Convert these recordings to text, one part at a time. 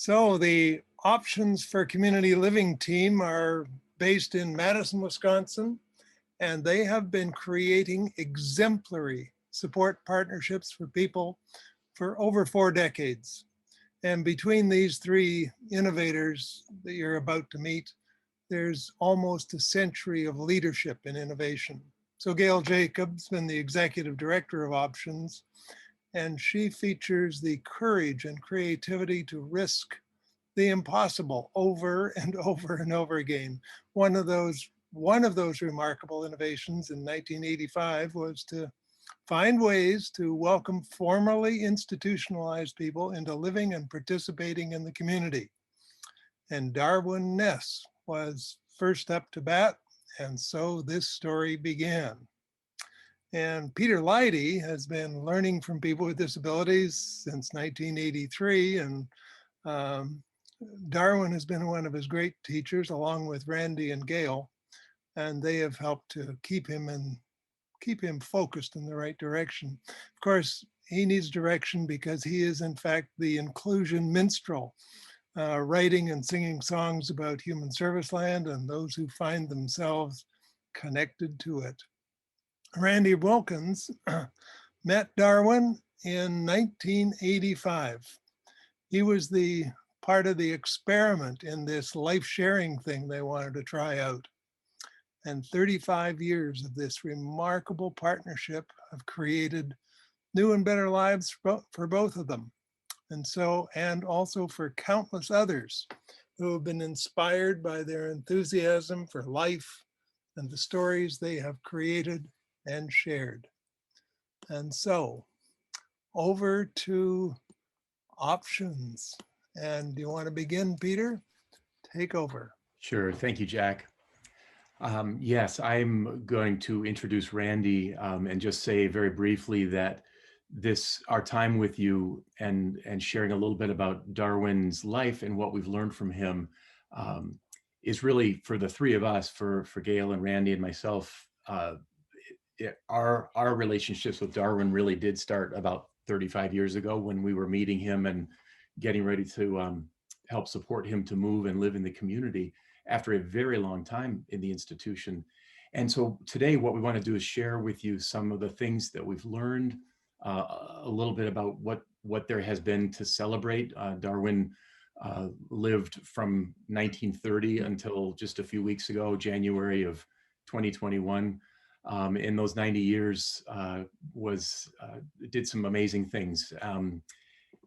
So the Options for Community Living team are based in Madison, Wisconsin, and they have been creating exemplary support partnerships for people for over 4 decades. And between these three innovators that you're about to meet, there's almost a century of leadership and innovation. So Gail Jacobs has been the executive director of Options, and she features the courage and creativity to risk the impossible over and over and over again. One of those remarkable innovations in 1985 was to find ways to welcome formerly institutionalized people into living and participating in the community. And Darwin Ness was first up to bat, and so this story began. And Peter Leidy has been learning from people with disabilities since 1983, and Darwin has been one of his great teachers, along with Randy and Gail, and they have helped to keep him focused in the right direction. Of course, he needs direction because he is, in fact, the inclusion minstrel, writing and singing songs about human service land and those who find themselves connected to it. Randy Wilkins met Darwin in 1985. He was the part of the experiment in this life sharing thing they wanted to try out. And 35 years of this remarkable partnership have created new and better lives for both of them. And also for countless others who have been inspired by their enthusiasm for life and the stories they have created and shared. And so over to Options. And do you want to begin, Peter? Take over. Sure. Thank you, Jack. Yes, I'm going to introduce Randy and just say very briefly that our time with you and sharing a little bit about Darwin's life and what we've learned from him is really for the three of us, for Gail and Randy and myself. Our relationships with Darwin really did start about 35 years ago when we were meeting him and getting ready to help support him to move and live in the community after a very long time in the institution. And so today what we want to do is share with you some of the things that we've learned, a little bit about what there has been to celebrate. Darwin lived from 1930 until just a few weeks ago, January of 2021. In those 90 years did some amazing things.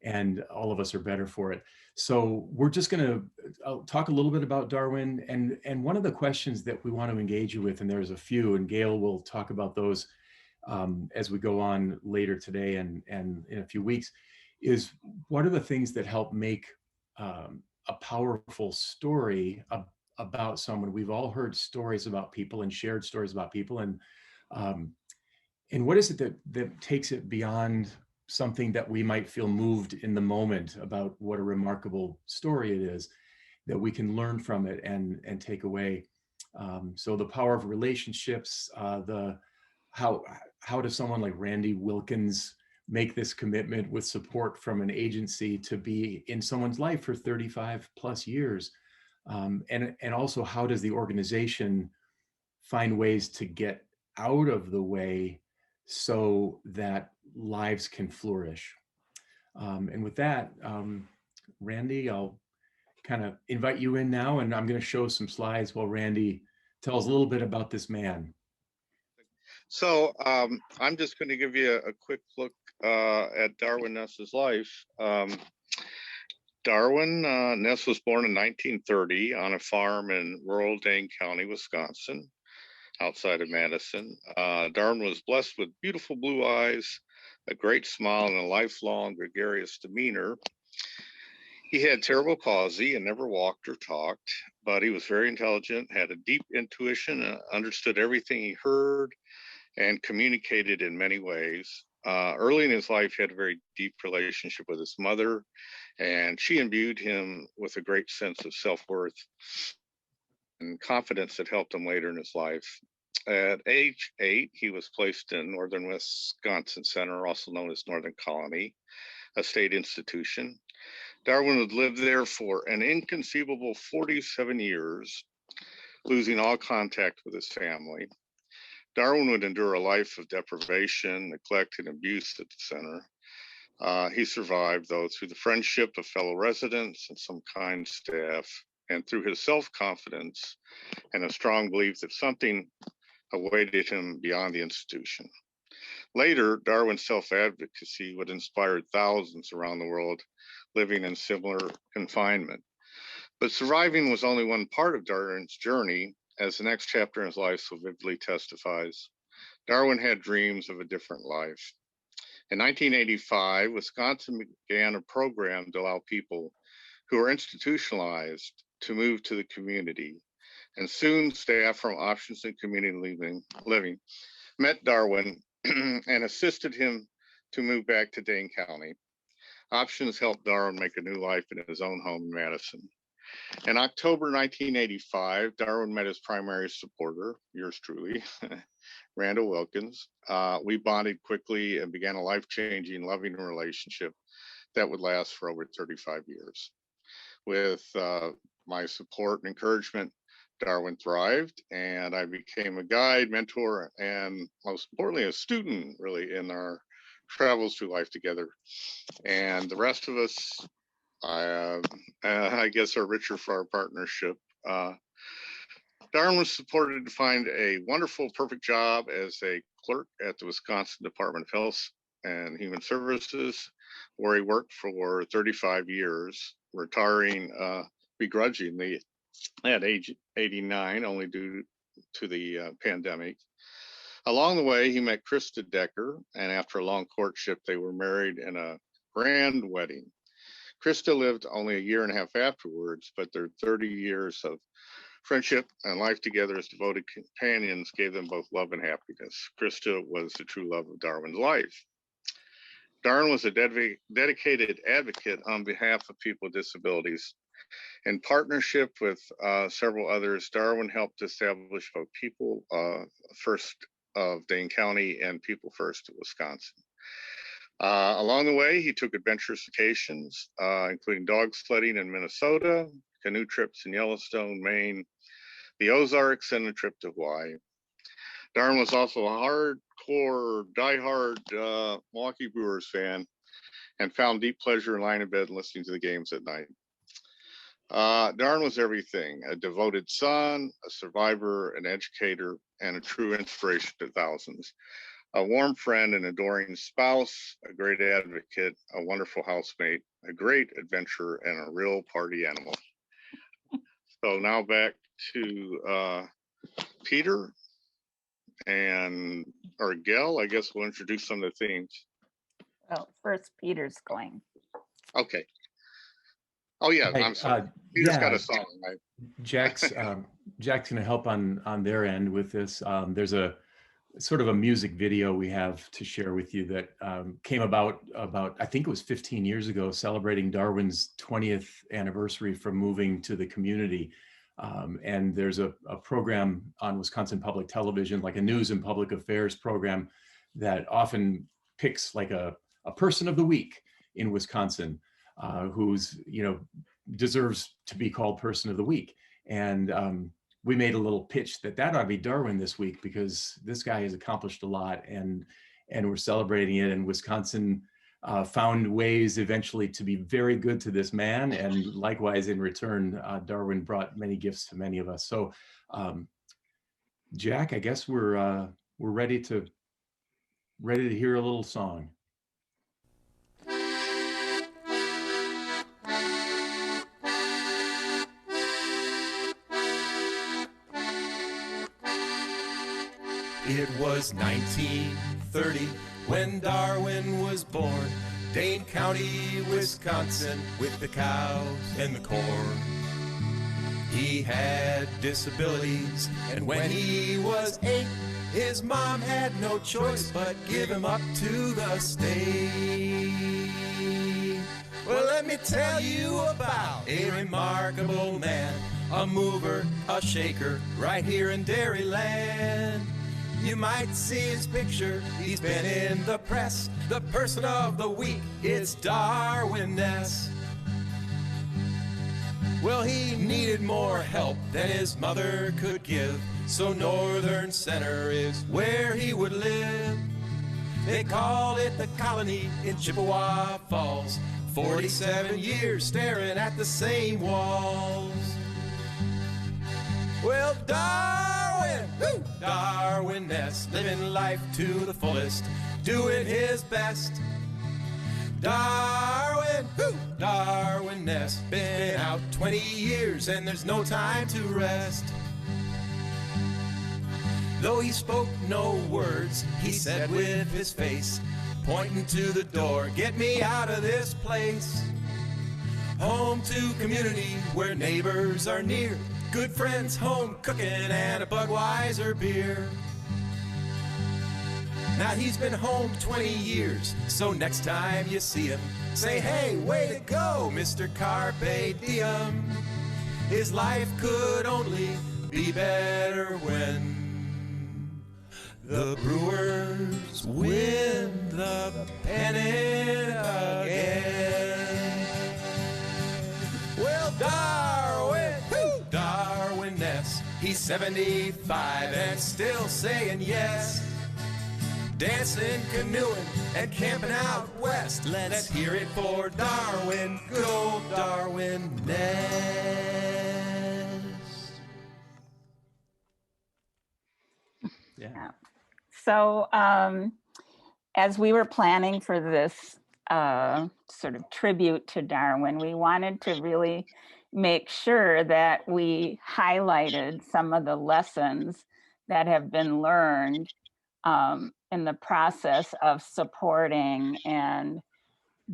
And all of us are better for it. So we're just gonna talk a little bit about Darwin, and one of the questions that we want to engage you with, and there's a few, and Gail will talk about those as we go on later today and in a few weeks, is what are the things that help make a powerful story about someone? We've all heard stories about people and shared stories about people, and what is it that takes it beyond something that we might feel moved in the moment about what a remarkable story it is, that we can learn from it and take away. So the power of relationships, how does someone like Randy Wilkins make this commitment with support from an agency to be in someone's life for 35 plus years? And also, how does the organization find ways to get out of the way so that lives can flourish? And with that, Randy, I'll kind of invite you in now, and I'm going to show some slides while Randy tells a little bit about this man. So I'm just going to give you a quick look at Darwin Ness's life. Darwin Ness was born in 1930 on a farm in rural Dane County, Wisconsin, outside of Madison. Darwin was blessed with beautiful blue eyes, a great smile, and a lifelong gregarious demeanor. He had cerebral palsy and never walked or talked, but he was very intelligent, had a deep intuition, understood everything he heard, and communicated in many ways. Early in his life, he had a very deep relationship with his mother, and she imbued him with a great sense of self-worth and confidence that helped him later in his life. At age 8, he was placed in Northern Wisconsin Center, also known as Northern Colony, a state institution. Darwin would live there for an inconceivable 47 years, losing all contact with his family. Darwin would endure a life of deprivation, neglect, and abuse at the center. He survived, though, through the friendship of fellow residents and some kind staff, and through his self-confidence and a strong belief that something awaited him beyond the institution. Later, Darwin's self-advocacy would inspire thousands around the world living in similar confinement. But surviving was only one part of Darwin's journey, as the next chapter in his life so vividly testifies. Darwin had dreams of a different life. In 1985, Wisconsin began a program to allow people who were institutionalized to move to the community. And soon, staff from Options in Community Living met Darwin and assisted him to move back to Dane County. Options helped Darwin make a new life in his own home in Madison. In October 1985, Darwin met his primary supporter, yours truly, Randall Wilkins. We bonded quickly and began a life-changing, loving relationship that would last for over 35 years. With my support and encouragement, Darwin thrived, and I became a guide, mentor, and most importantly, a student, really, in our travels through life together. And the rest of us, I guess, are richer for our partnership. Darwin was supported to find a wonderful, perfect job as a clerk at the Wisconsin Department of Health and Human Services, where he worked for 35 years, retiring begrudgingly at age 89, only due to the pandemic. Along the way, he met Krista Decker, and after a long courtship, they were married in a grand wedding. Krista lived only a year and a half afterwards, but their 30 years of friendship and life together as devoted companions gave them both love and happiness. Krista was the true love of Darwin's life. Darwin was a dedicated advocate on behalf of people with disabilities. In partnership with several others, Darwin helped establish both People First of Dane County and People First of Wisconsin. Along the way, he took adventurous vacations, including dog sledding in Minnesota, canoe trips in Yellowstone, Maine, the Ozarks, and a trip to Hawaii. Darwin was also a hardcore, diehard Milwaukee Brewers fan and found deep pleasure in lying in bed and listening to the games at night. Darwin was everything: a devoted son, a survivor, an educator, and a true inspiration to thousands. A warm friend, an adoring spouse, a great advocate, a wonderful housemate, a great adventurer, and a real party animal. So now back to Peter or Gail. I guess we'll introduce some of the themes. Well, first Peter's going. Okay. Oh yeah, Hey, I'm sorry. Peter's got yeah, a song, right? Jack's going to help on their end with this. There's a sort of a music video we have to share with you that came about I think it was 15 years ago, celebrating Darwin's 20th anniversary from moving to the community. And there's a program on Wisconsin Public Television, like a news and public affairs program, that often picks like a person of the week in Wisconsin who's, deserves to be called person of the week. And we made a little pitch that ought to be Darwin this week, because this guy has accomplished a lot, and we're celebrating it. And Wisconsin found ways eventually to be very good to this man, and likewise in return, Darwin brought many gifts to many of us. So, Jack, I guess we're ready to hear a little song. It was 1930 when Darwin was born, Dane County, Wisconsin, with the cows and the corn. He had disabilities, and when he was 8, his mom had no choice but give him up to the state. Well, let me tell you about a remarkable man, a mover, a shaker, right here in Dairyland. You might see his picture, he's been in the press. The person of the week, it's Darwin Ness. Well, he needed more help than his mother could give, so Northern Center is where he would live. They call it the colony in Chippewa Falls, 47 years staring at the same walls. Well, Darwin Ness, living life to the fullest, doing his best. Darwin Ness, been out 20 years and there's no time to rest. Though he spoke no words, he said with his face, pointing to the door, get me out of this place. Home to community where neighbors are near, good friends, home cooking, and a Budweiser beer. Now he's been home 20 years, so next time you see him, say, hey, way to go, Mr. Carpe Diem. His life could only be better when the Brewers win the pennant again. Well, Darwin Ness, he's 75 and still saying yes. Dancing, canoeing, and camping out west. Let's hear it for Darwin, good old Darwin Ness. Yeah. So as we were planning for this sort of tribute to Darwin, we wanted to really make sure that we highlighted some of the lessons that have been learned in the process of supporting and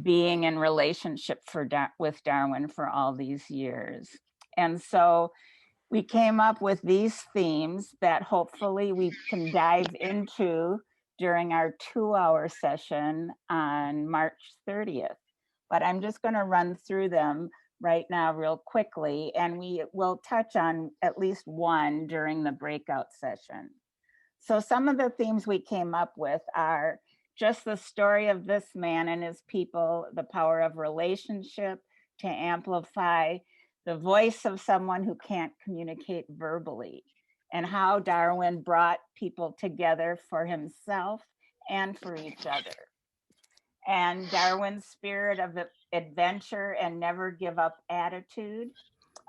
being in relationship with Darwin for all these years. And so we came up with these themes that hopefully we can dive into during our 2-hour session on March 30th. But I'm just going to run through them right now real quickly, and we will touch on at least one during the breakout session. So some of the themes we came up with are just the story of this man and his people, the power of relationship to amplify the voice of someone who can't communicate verbally, and how Darwin brought people together for himself and for each other. And Darwin's spirit of adventure and never give up attitude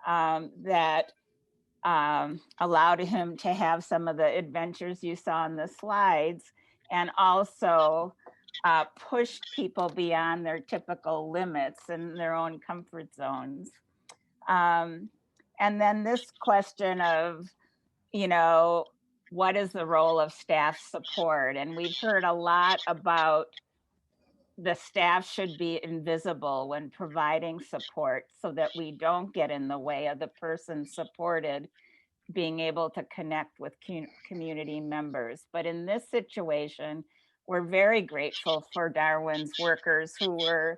that allowed him to have some of the adventures you saw in the slides, and also pushed people beyond their typical limits and their own comfort zones. And then this question of, what is the role of staff support? And we've heard a lot about the staff should be invisible when providing support so that we don't get in the way of the person supported being able to connect with community members. But in this situation, we're very grateful for Darwin's workers who were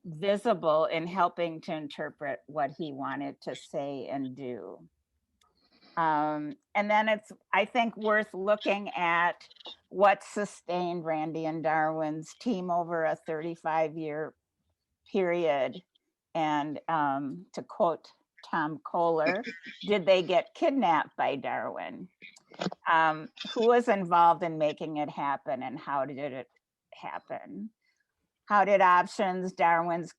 visible in helping to interpret what he wanted to say and do. And then it's, I think, worth looking at what sustained Randy and Darwin's team over a 35-year period. And to quote Tom Kohler, did they get kidnapped by Darwin? Who was involved in making it happen, and how did it happen? How did Options, Darwin's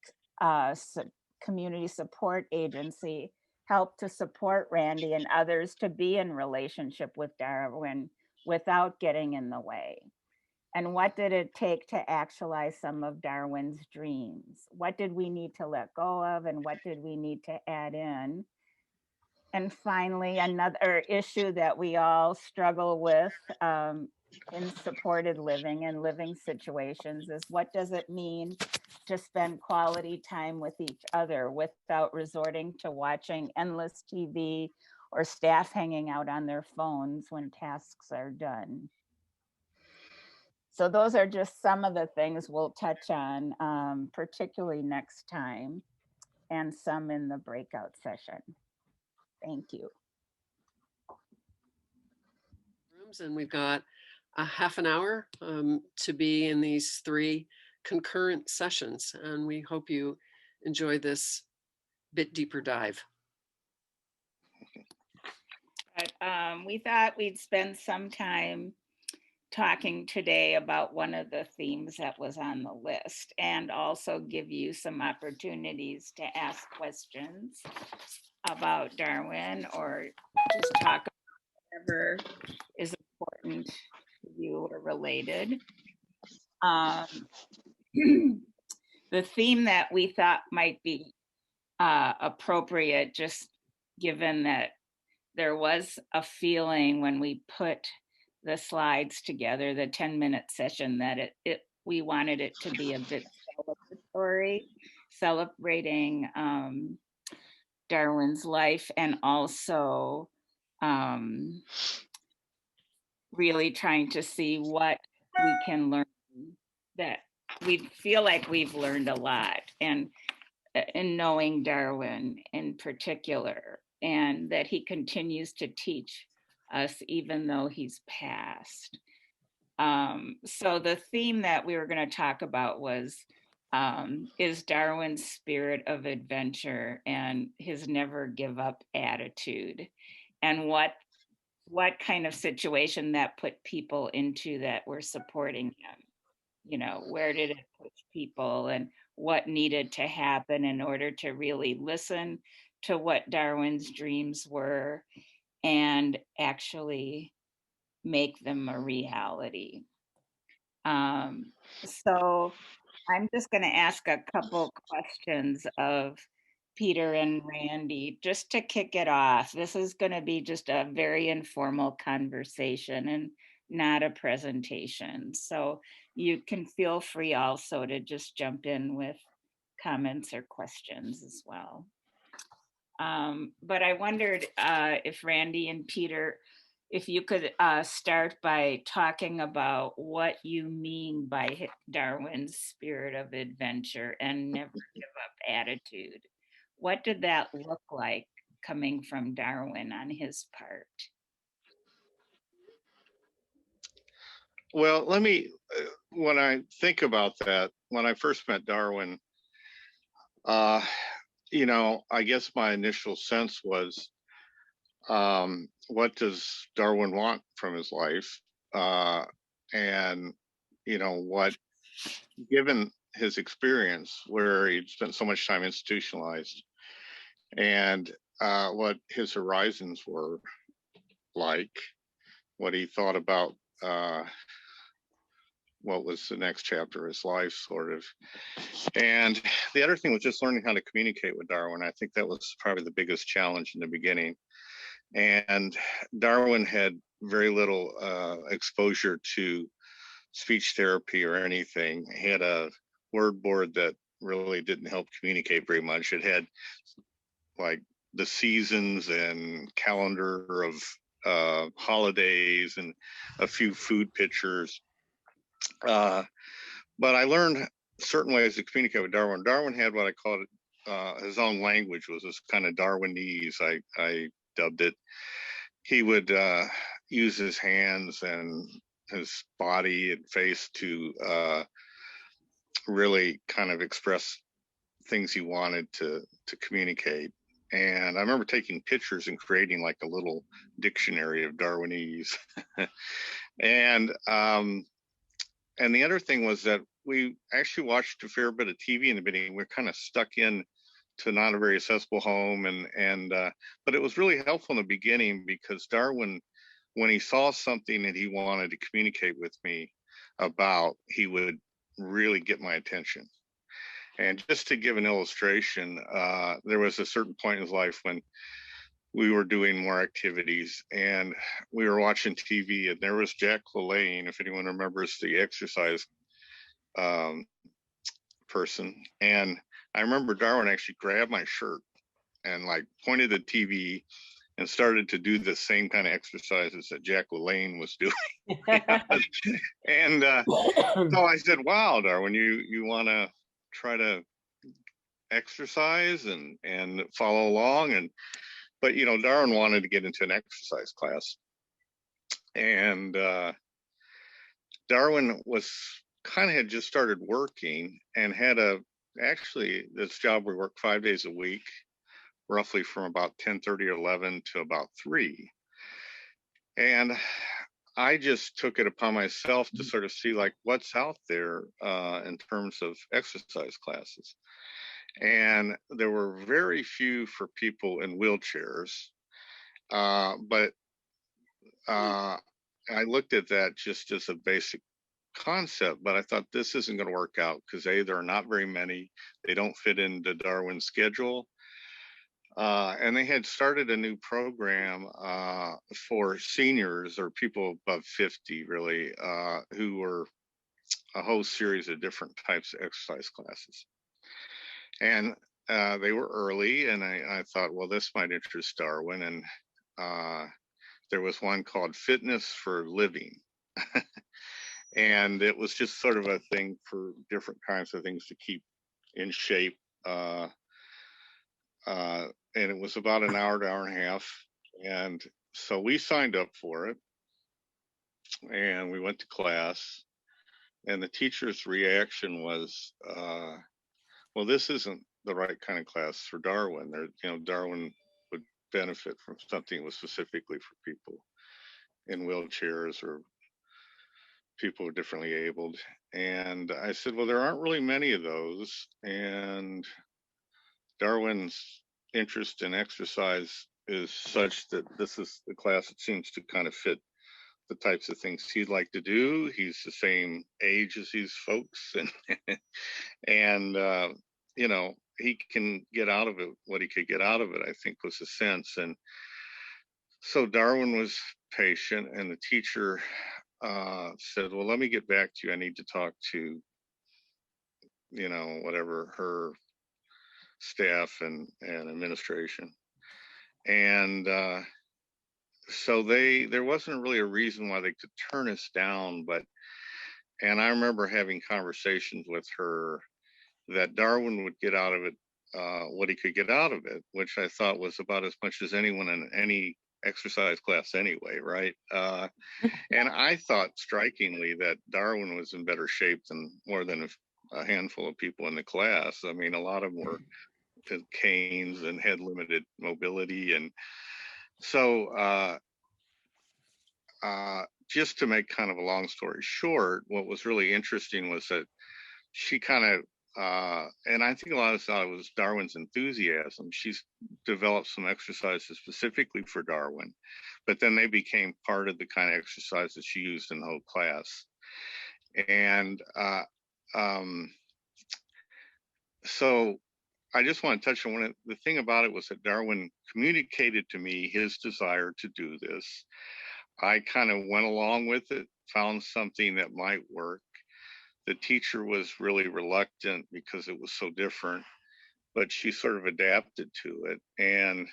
community support agency, help to support Randy and others to be in relationship with Darwin without getting in the way? And what did it take to actualize some of Darwin's dreams? What did we need to let go of, and what did we need to add in? And finally, another issue that we all struggle with in supported living and living situations is, what does it mean to spend quality time with each other without resorting to watching endless TV or staff hanging out on their phones when tasks are done? So those are just some of the things we'll touch on, particularly next time, and some in the breakout session. Thank you. And we've got a half an hour to be in these 3 concurrent sessions, and we hope you enjoy this bit deeper dive. But we thought we'd spend some time talking today about one of the themes that was on the list, and also give you some opportunities to ask questions about Darwin, or just talk about whatever is important to you or related. The theme that we thought might be appropriate, just given that there was a feeling when we put the slides together, the 10-minute session, that we wanted it to be a bit celebratory, celebrating Darwin's life, and also really trying to see what we can learn, that we feel like we've learned a lot, and in knowing Darwin in particular, and that he continues to teach us even though he's passed. So the theme that we were going to talk about was is Darwin's spirit of adventure and his never give up attitude, and what kind of situation that put people into that were supporting him. You know, where did it push people, and what needed to happen in order to really listen to what Darwin's dreams were and actually make them a reality. So I'm just going to ask a couple questions of Peter and Randy just to kick it off. This is going to be just a very informal conversation and not a presentation. So you can feel free also to just jump in with comments or questions as well. But I wondered if Randy and Peter, if you could start by talking about what you mean by Darwin's spirit of adventure and never give up attitude. What did that look like coming from Darwin on his part? Well, let me, when I think about that, when I first met Darwin, you know, I guess my initial sense was, what does Darwin want from his life? And, you know, what, given his experience where he'd spent so much time institutionalized, and what his horizons were like, what he thought about what was the next chapter of his life, sort of. And the other thing was just learning how to communicate with Darwin. I think that was probably the biggest challenge in the beginning. And Darwin had very little exposure to speech therapy or anything. He had a word board that really didn't help communicate very much. It had like the seasons and calendar of holidays and a few food pictures. But I learned certain ways to communicate with Darwin. Darwin had what I called his own language, was this kind of Darwinese, I dubbed it. He would use his hands and his body and face to really kind of express things he wanted to communicate. And I remember taking pictures and creating like a little dictionary of Darwinese. And the other thing was that we actually watched a fair bit of TV in the beginning. We're kind of stuck in to not a very accessible home, but it was really helpful in the beginning, because Darwin, when he saw something that he wanted to communicate with me about, he would really get my attention. And just to give an illustration, there was a certain point in his life when we were doing more activities and we were watching TV, and there was Jack LaLanne, if anyone remembers, the exercise person. And I remember Darwin actually grabbed my shirt and like pointed at the TV and started to do the same kind of exercises that Jack LaLanne was doing. And so I said, wow, Darwin, you want to try to exercise and follow along? But you know, Darwin wanted to get into an exercise class, and Darwin was kind of had just started working and had actually this job we worked 5 days a week, roughly from about 10:30 or 11 to about 3. And I just took it upon myself to sort of see like what's out there in terms of exercise classes. And there were very few for people in wheelchairs. But I looked at that just as a basic concept, but I thought this isn't going to work out because A, there are not very many. They don't fit into Darwin's schedule. And they had started a new program for seniors or people above 50, really, who were a whole series of different types of exercise classes. And they were early, and I thought, well, this might interest Darwin. And there was one called Fitness for Living. And it was just sort of a thing for different kinds of things to keep in shape. And it was about an hour to hour and a half. And so we signed up for it. And we went to class. And the teacher's reaction was, well, this isn't the right kind of class for Darwin. Darwin would benefit from something that was specifically for people in wheelchairs or people who are differently abled. And I said, well, there aren't really many of those. And Darwin's interest in exercise is such that this is the class that seems to kind of fit the types of things he'd like to do. He's the same age as these folks, and he can get out of it what he could get out of it, I think was the sense. And so Darwin was patient, and the teacher said, well, let me get back to you. I need to talk to, whatever her staff and administration. And so there wasn't really a reason why they could turn us down, and I remember having conversations with her that Darwin would get out of it what he could get out of it, which I thought was about as much as anyone in any exercise class anyway, right? And I thought strikingly that Darwin was in better shape than more than a handful of people in the class. I mean, a lot of them were canes and had limited mobility. And so just to make kind of a long story short, what was really interesting was that she kind of, and I think a lot of it was Darwin's enthusiasm. She's developed some exercises specifically for Darwin, but then they became part of the kind of exercises she used in the whole class. And so I just want to touch on the thing about it was that Darwin communicated to me his desire to do this. I kind of went along with it, found something that might work. The teacher was really reluctant because it was so different, but she sort of adapted to it. And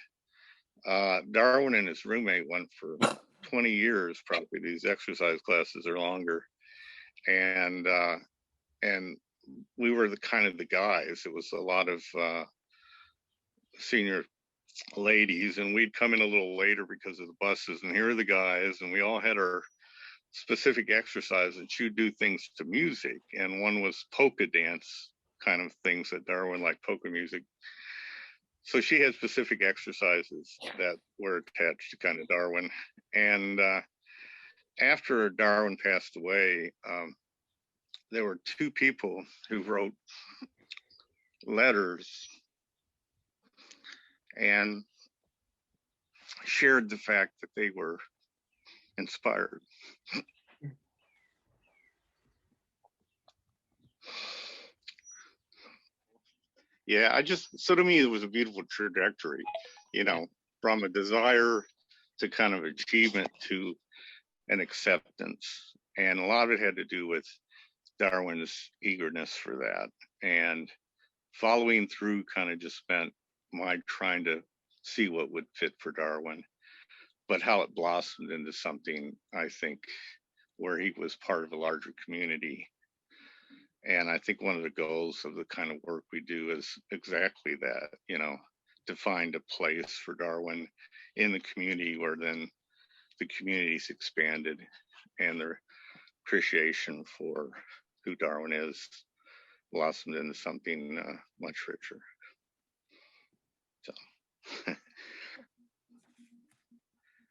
Darwin and his roommate went for 20 years, probably these exercise classes or longer. And we were the guys. It was a lot of senior ladies, and we'd come in a little later because of the buses, and here are the guys, and we all had our specific exercises. You do things to music, and one was polka dance kind of things that Darwin liked, polka music. So she had specific exercises that were attached to kind of Darwin. And after Darwin passed away, there were two people who wrote letters and shared the fact that they were inspired. Yeah, so to me, it was a beautiful trajectory, from a desire to kind of achievement to an acceptance. And a lot of it had to do with Darwin's eagerness for that. And following through kind of just spent my trying to see what would fit for Darwin, but how it blossomed into something, I think, where he was part of a larger community. And I think one of the goals of the kind of work we do is exactly that, to find a place for Darwin in the community where then the community's expanded and their appreciation for who Darwin is blossomed into something much richer. So.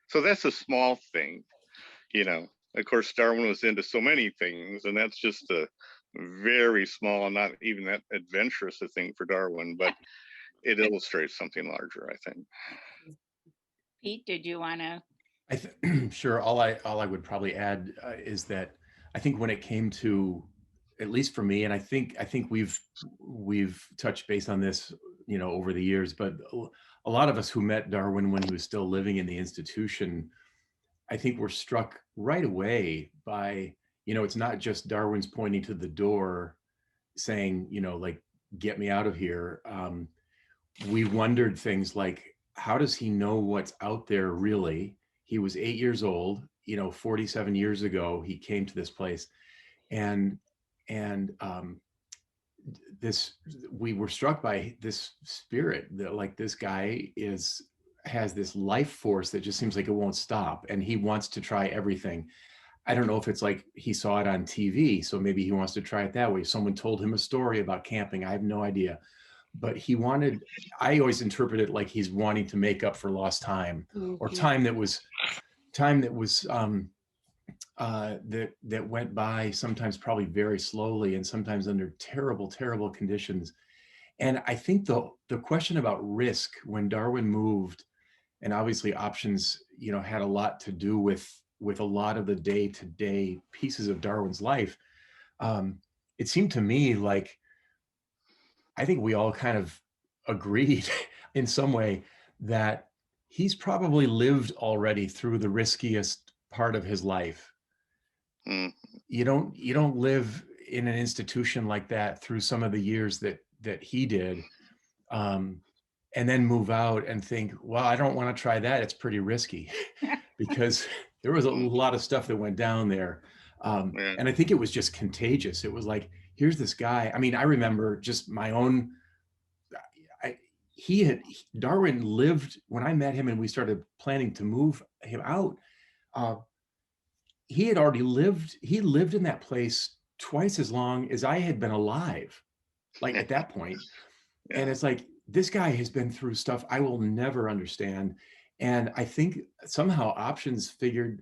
So that's a small thing, you know. Of course, Darwin was into so many things, and that's just a very small, not even that adventurous a thing for Darwin, but it illustrates something larger, I think. Pete, did you want to? Sure. All I would probably add is that I think when it came to, at least for me, and I think we've touched base on this, you know, over the years, but a lot of us who met Darwin when he was still living in the institution, I think were struck right away by, you know, it's not just Darwin's pointing to the door saying, you know, like, get me out of here. We wondered things like, how does he know what's out there really? He was 8 years old, you know, 47 years ago, he came to this place. And this, we were struck by this spirit that, like, this guy has this life force that just seems like it won't stop, and he wants to try everything. I don't know if it's like he saw it on TV, so maybe he wants to try it that way. Someone told him a story about camping. I have no idea, but I always interpret it like he's wanting to make up for lost time, or time that was that went by, sometimes probably very slowly, and sometimes under terrible, terrible conditions. And I think the question about risk when Darwin moved, and obviously options, you know, had a lot to do with a lot of the day-to-day pieces of Darwin's life. It seemed to me like, I think we all kind of agreed in some way that he's probably lived already through the riskiest part of his life. Mm. You don't live in an institution like that through some of the years that he did, and then move out and think, well, I don't want to try that. It's pretty risky, because there was a lot of stuff that went down there. Yeah. And I think it was just contagious. It was like, here's this guy. I mean, I remember just my own, Darwin lived, when I met him and we started planning to move him out, he lived in that place twice as long as I had been alive, like, at that point. Yeah. And it's like, this guy has been through stuff I will never understand. And I think somehow options figured,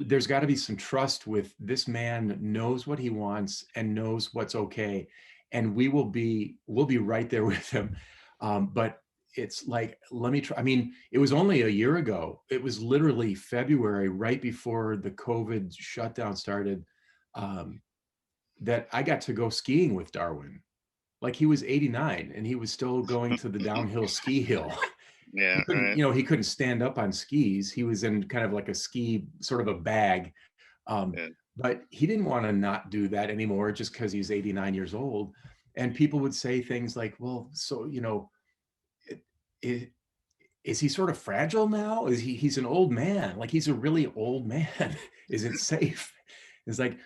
there's got to be some trust with this man, knows what he wants and knows what's okay. And we'll be right there with him. But it's like, let me try. I mean, it was only a year ago. It was literally February, right before the COVID shutdown started, that I got to go skiing with Darwin. Like, he was 89 and he was still going to the downhill ski hill. Yeah, right. You know, he couldn't stand up on skis. He was in kind of like a ski, sort of a bag. Yeah. But he didn't want to not do that anymore just because he's 89 years old. And people would say things like, well, so, you know, is he sort of fragile now? He's an old man, like, he's a really old man. Is it safe? It's like,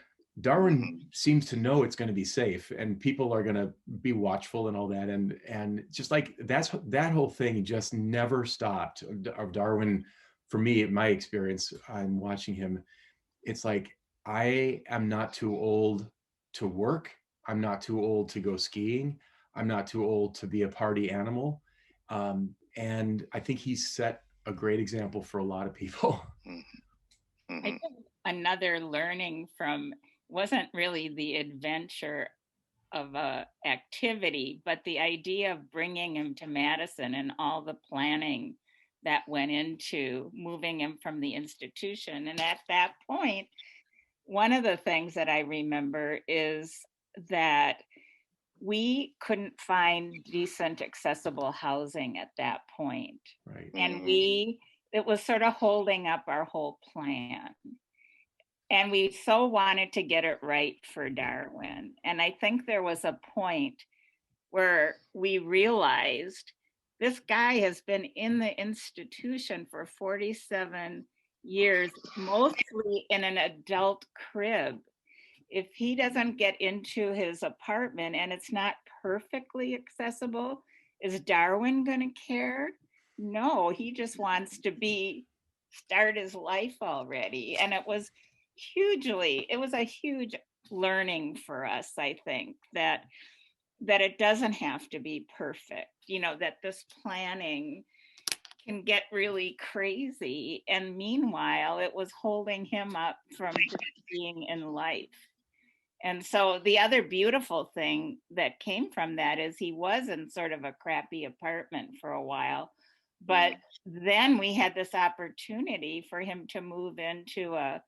Darwin seems to know it's going to be safe, and people are going to be watchful and all that. And just like, that whole thing just never stopped of Darwin. For me, my experience, I'm watching him. It's like, I am not too old to work. I'm not too old to go skiing. I'm not too old to be a party animal. And I think he set a great example for a lot of people. I think another learning from, wasn't really the adventure of a activity, but the idea of bringing him to Madison and all the planning that went into moving him from the institution. And at that point, one of the things that I remember is that we couldn't find decent, accessible housing at that point. Right. And it was sort of holding up our whole plan. And we so wanted to get it right for Darwin. And I think there was a point where we realized this guy has been in the institution for 47 years, mostly in an adult crib. If he doesn't get into his apartment and it's not perfectly accessible, is Darwin going to care? No, he just wants to start his life already. And it was a huge learning for us, I think, that it doesn't have to be perfect, you know, that this planning can get really crazy. And meanwhile, it was holding him up from just being in life. And so the other beautiful thing that came from that is he was in sort of a crappy apartment for a while. But then we had this opportunity for him to move into a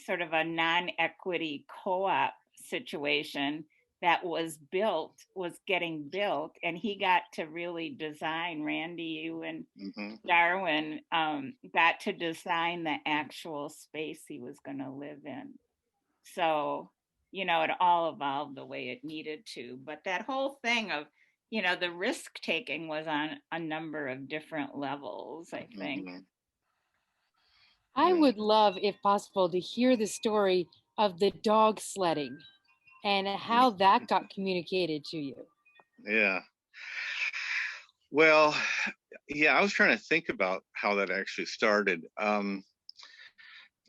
sort of a non-equity co-op situation that was getting built, and he got to really design, Randy, you and Darwin got to design the actual space he was going to live in. So, you know, it all evolved the way it needed to. But that whole thing of, you know, the risk taking was on a number of different levels, I think. I would love, if possible, to hear the story of the dog sledding and how that got communicated to you. Yeah. Well, yeah, I was trying to think about how that actually started.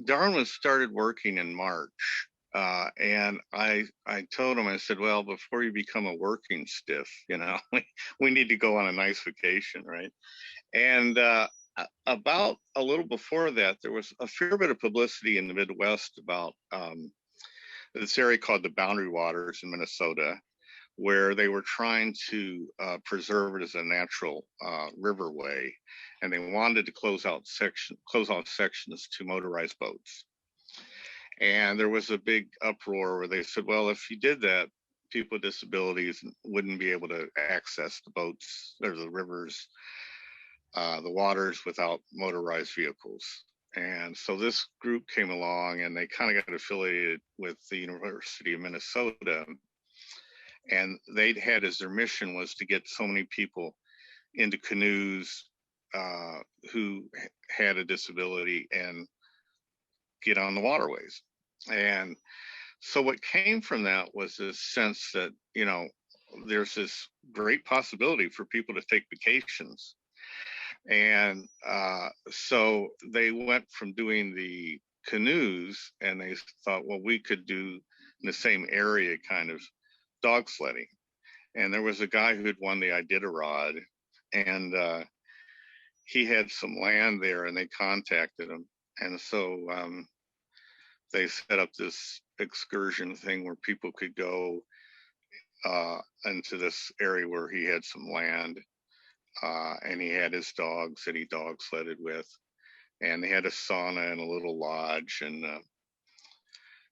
Darwin started working in March. And I told him, I said, well, before you become a working stiff, you know, we need to go on a nice vacation, right? And about a little before that, there was a fair bit of publicity in the Midwest about this area called the Boundary Waters in Minnesota, where they were trying to preserve it as a natural riverway, and they wanted to close off sections to motorized boats. And there was a big uproar where they said, well, if you did that, people with disabilities wouldn't be able to access the boats or the rivers, the waters, without motorized vehicles. And so this group came along, and they kind of got affiliated with the University of Minnesota. And they'd had as their mission was to get so many people into canoes who had a disability and get on the waterways. And so what came from that was this sense that, you know, there's this great possibility for people to take vacations. And so they went from doing the canoes, and they thought, well, we could do in the same area kind of dog sledding. And there was a guy who had won the Iditarod, and he had some land there, and they contacted him. And so they set up this excursion thing where people could go into this area where he had some land, and he had his dogs that he dog sledded with, and they had a sauna and a little lodge. And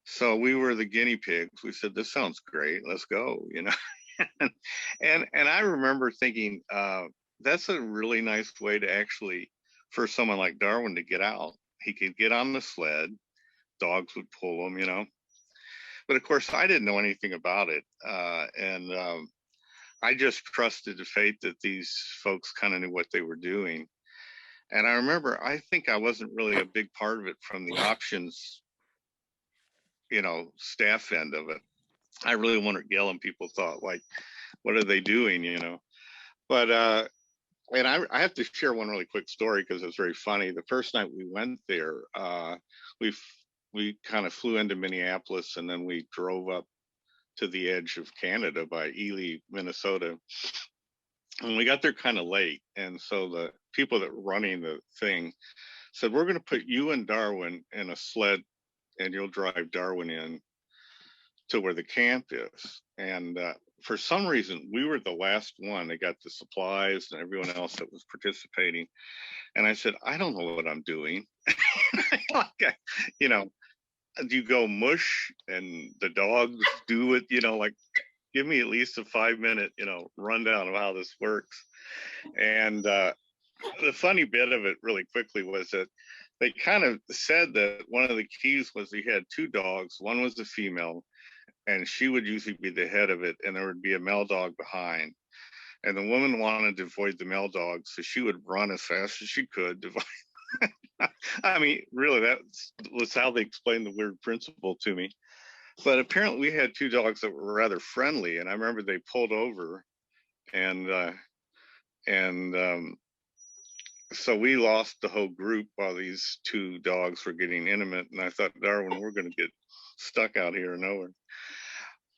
so we were the guinea pigs. We said, this sounds great, let's go, you know. and I remember thinking, that's a really nice way to actually, for someone like Darwin to get out. He could get on the sled, dogs would pull him, you know. But of course, I didn't know anything about it. And I just trusted the fate that these folks kind of knew what they were doing. And I remember, I think I wasn't really a big part of it from the options, you know, staff end of it. I really wondered, Gail and people thought, like, what are they doing, you know? But, and I have to share one really quick story because it's very funny. The first night we went there, we kind of flew into Minneapolis, and then we drove up to the edge of Canada by Ely, Minnesota. And we got there kind of late. And so the people that were running the thing said, we're going to put you and Darwin in a sled, and you'll drive Darwin in to where the camp is. And for some reason, we were the last one. They got the supplies and everyone else that was participating. And I said, I don't know what I'm doing. You know, do you go mush and the dogs do it, you know, like, give me at least a 5-minute, you know, rundown of how this works. And the funny bit of it really quickly was that they kind of said that one of the keys was he had 2 dogs. One was a female, and she would usually be the head of it, and there would be a male dog behind. And the woman wanted to avoid the male dog, so she would run as fast as she could to avoid. I mean, really, that was how they explained the weird principle to me. But apparently we had 2 dogs that were rather friendly, and I remember they pulled over, and so we lost the whole group while these 2 dogs were getting intimate. And I thought, Darwin, we're going to get stuck out here nowhere.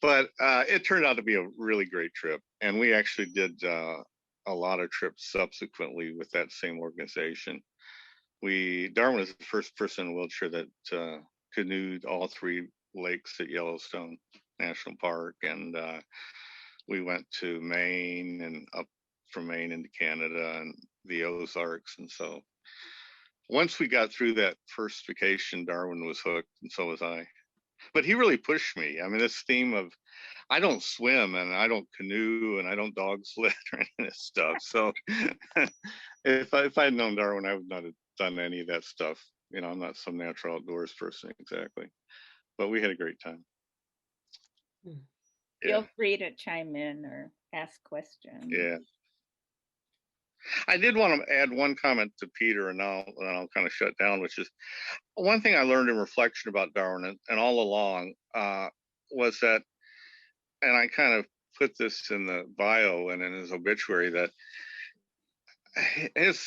But it turned out to be a really great trip, and we actually did a lot of trips subsequently with that same organization. Darwin was the first person in a wheelchair that canoed all 3 lakes at Yellowstone National Park, and we went to Maine and up from Maine into Canada and the Ozarks. And so once we got through that first vacation, Darwin was hooked, and so was I. But he really pushed me. I mean, this theme of, I don't swim and I don't canoe and I don't dog sled or any of this stuff. So if I had known Darwin, I would not have done any of that stuff. You know, I'm not some natural outdoors person exactly, but we had a great time. Feel free to chime in or ask questions. Yeah. I did want to add one comment to Peter, and I'll kind of shut down, which is one thing I learned in reflection about Darwin and all along was that, and I kind of put this in the bio and in his obituary, that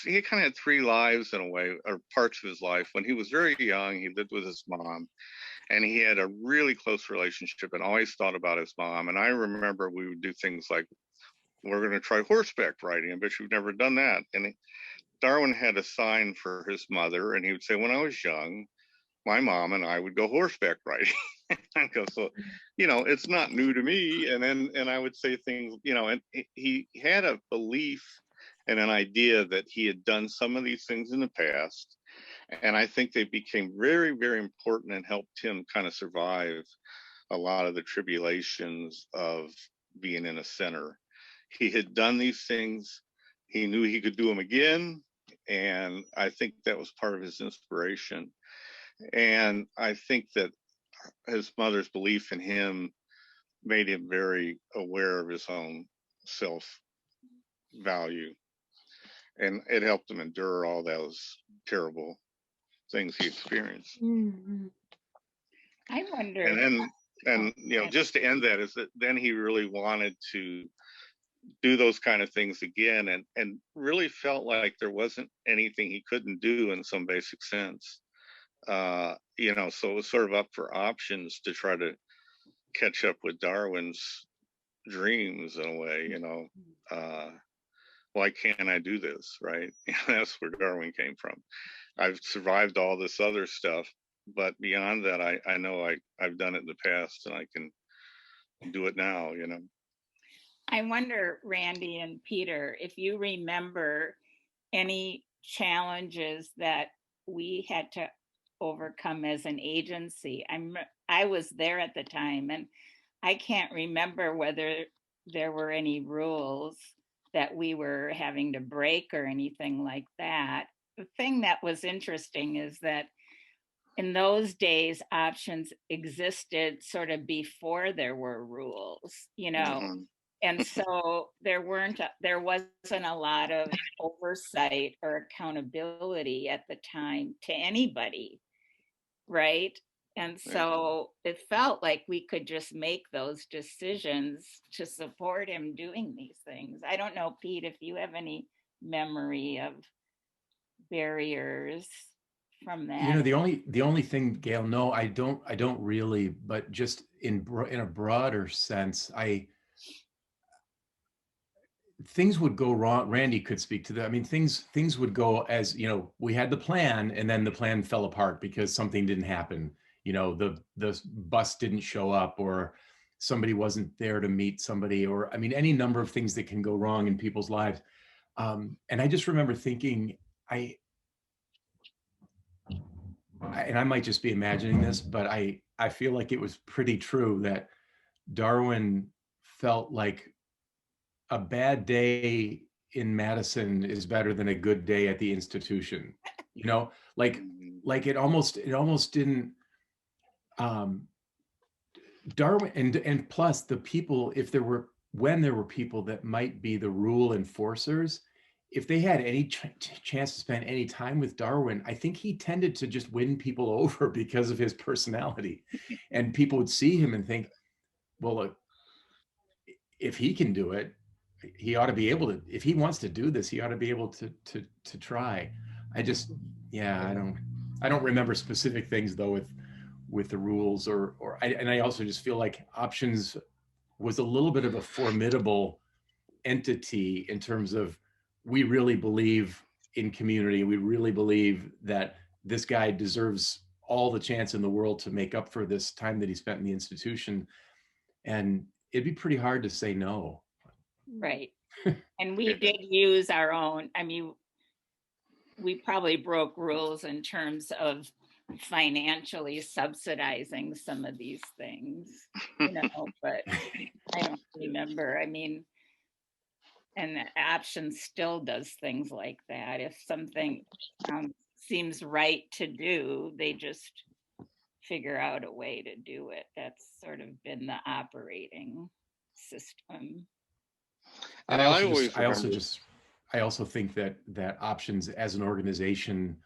he kind of had 3 lives in a way, or parts of his life. When he was very young, he lived with his mom, and he had a really close relationship and always thought about his mom. And I remember we would do things like, we're going to try horseback riding. I bet you've never done that. And Darwin had a sign for his mother, and he would say, when I was young, my mom and I would go horseback riding. I go, so, you know, it's not new to me. And I would say things, you know, and he had a belief and an idea that he had done some of these things in the past. And I think they became very, very important and helped him kind of survive a lot of the tribulations of being in a center. He had done these things. He knew he could do them again. And I think that was part of his inspiration. And I think that his mother's belief in him made him very aware of his own self-value. And it helped him endure all those terrible things he experienced. Mm-hmm. I wonder. And you know, just to end that, is that then he really wanted to do those kind of things again, and really felt like there wasn't anything he couldn't do in some basic sense. You know, so it was sort of up for options to try to catch up with Darwin's dreams in a way, you know. Why can't I do this, right? That's where Darwin came from. I've survived all this other stuff, but beyond that, I know I've done it in the past, and I can do it now, you know. I wonder, Randy and Peter, if you remember any challenges that we had to overcome as an agency. I was there at the time, and I can't remember whether there were any rules that we were having to break or anything like that. The thing that was interesting is that in those days, options existed sort of before there were rules, you know. Mm-hmm. And so there wasn't a lot of oversight or accountability at the time to anybody, right? And so it felt like we could just make those decisions to support him doing these things. I don't know, Pete, if you have any memory of barriers from that. You know, the only thing, Gail, no, I don't really, but just in a broader sense, things would go wrong. Randy could speak to that. I mean, things would go as, you know, we had the plan, and then the plan fell apart because something didn't happen. You know, the bus didn't show up, or somebody wasn't there to meet somebody, or, I mean, any number of things that can go wrong in people's lives. And I just remember thinking, and I might just be imagining this, but I feel like it was pretty true that Darwin felt like a bad day in Madison is better than a good day at the institution. You know, like it almost didn't. Darwin and plus the people, when there were people that might be the rule enforcers, if they had any chance to spend any time with Darwin, I think he tended to just win people over because of his personality. And people would see him and think, well, look, if he can do it, he ought to be able to. If he wants to do this, he ought to be able to try. I don't remember specific things though with the rules, and I also just feel like options was a little bit of a formidable entity in terms of, we really believe in community. We really believe that this guy deserves all the chance in the world to make up for this time that he spent in the institution. And it'd be pretty hard to say no. Right. And we did use our own, I mean, we probably broke rules in terms of financially subsidizing some of these things, you know, but I don't remember. I mean, and the option still does things like that. If something seems right to do, they just figure out a way to do it. That's sort of been the operating system. And I I also think that options as an organization,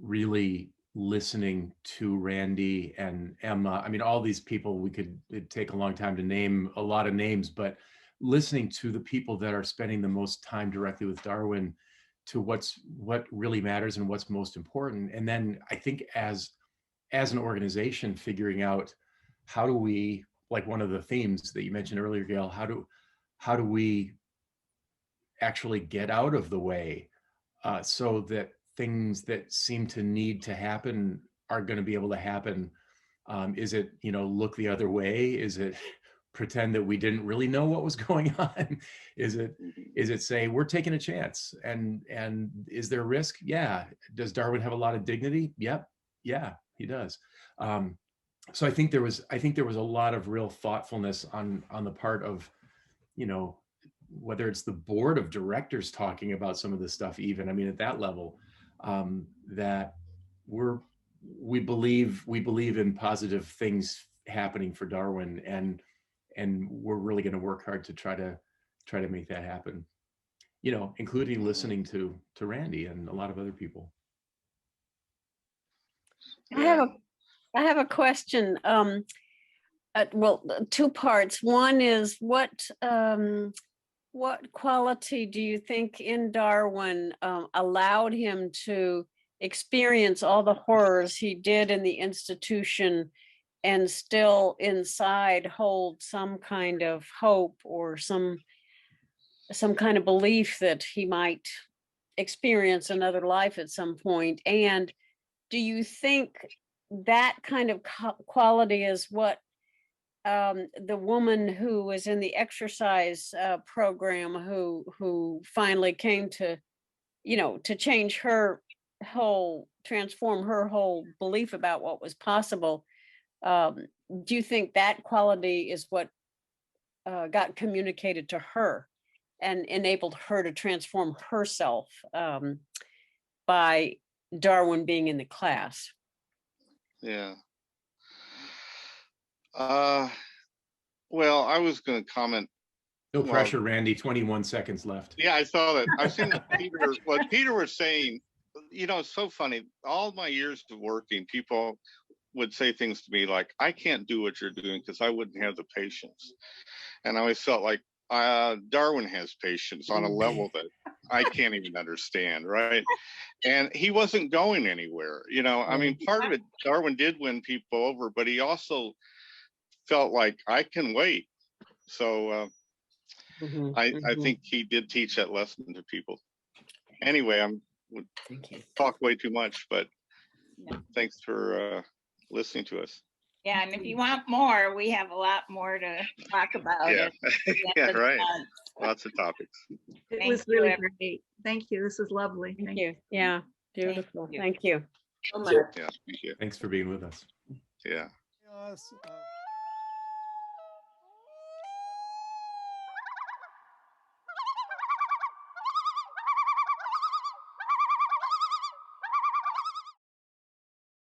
really listening to Randy and Emma, I mean, all these people, it'd take a long time to name a lot of names, but listening to the people that are spending the most time directly with Darwin, to what really matters and what's most important. And then I think as an organization, figuring out how do we, like one of the themes that you mentioned earlier, Gail, how do we actually get out of the way so that things that seem to need to happen are going to be able to happen? Is it, look the other way? Is it pretend that we didn't really know what was going on? Is it say we're taking a chance, and is there risk? Yeah. Does Darwin have a lot of dignity? Yep. Yeah, he does. So I think there was a lot of real thoughtfulness on the part of, whether it's the board of directors talking about some of this stuff, even, I mean, at that level, that we believe in positive things happening for Darwin, and we're really going to work hard to try to make that happen, including listening to Randy and a lot of other people. I have a question. Well, two parts. One is what quality do you think in Darwin allowed him to experience all the horrors he did in the institution and still inside hold some kind of hope or some kind of belief that he might experience another life at some point? And do you think that kind of quality is what the woman who was in the exercise program, who finally came to, to change transform her whole belief about what was possible? Do you think that quality is what got communicated to her and enabled her to transform herself by Darwin being in the class? Yeah. Well, I was going to comment. No pressure, Randy. 21 seconds left. Yeah, I saw that. I've seen what Peter was saying. It's so funny. All my years of working, people would say things to me like, I can't do what you're doing because I wouldn't have the patience. And I always felt like Darwin has patience on a level that I can't even understand, right? And he wasn't going anywhere. I mean, part of it, Darwin did win people over, but he also felt like I can wait. So I think he did teach that lesson to people. Anyway, would talk way too much, but thanks for listening to us. Yeah, and if you want more, we have a lot more to talk about. Yeah, yeah, right. Lots of topics. It was really great. Thank you. This is lovely. Thank you. Yeah, beautiful. Thank you. Yeah, thank you. Thanks for being with us. Yeah. Yes,